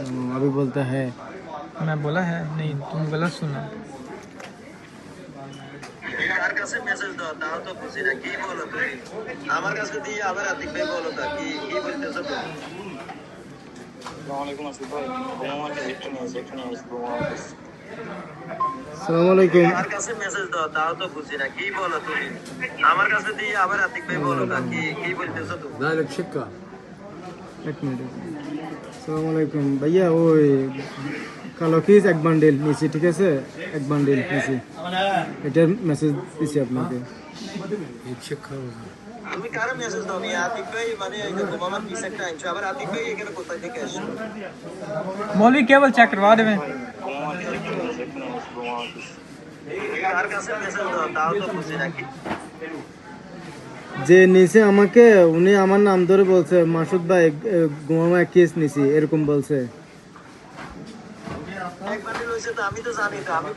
अभी बोलता है। मैं बोला है नहीं, तुम गलत सुना। কার কাছে মেসেজ দাও তাও তো বুঝি না, কি বলো তুমি? আমার কাছে দিয়ে আবার আতিক ভাই বলো তা কি কি বলতেছো তুমি? আসসালামু আলাইকুম আসিফ ভাই, তোমার এখানে আছে তোমার কাছে। अस्सलाम वालेकुम। কার কাছে মেসেজ দাও তাও তো বুঝি না, কি বলো তুমি? আমার কাছে দিয়ে আবার আতিক ভাই বলো তা কি কি বলতেছো তুমি? एक मिनट। अस्सलाम वालेकुम भैया, ওই কালো কিস এক বান্ডেল নিছি, ঠিক আছে? এক বান্ডেল নিছি, এটার মেসেজ দিছি আপনাকে। তুমি কার মেসেজ দাও নি? আতিক ভাই মানে এই যে তোমার পিছে একটা আইছো, আবার আতিক ভাই এখানে কোথায় থেকে আসছো? मौलवी केवल चेक करवा देवे। তোমার এখানে আছে তোমার কাছে। কার কাছে মেসেজ দাও তাও তো বুঝি না কি? যে নিছে আমাকে, উনি আমার নাম ধরে বলছে মাসুদ ভাই গোমামা কেস নিছি, এরকম বলছে। এক বান্ডিল হয়েছে তো আমি তো জানি, তো আমি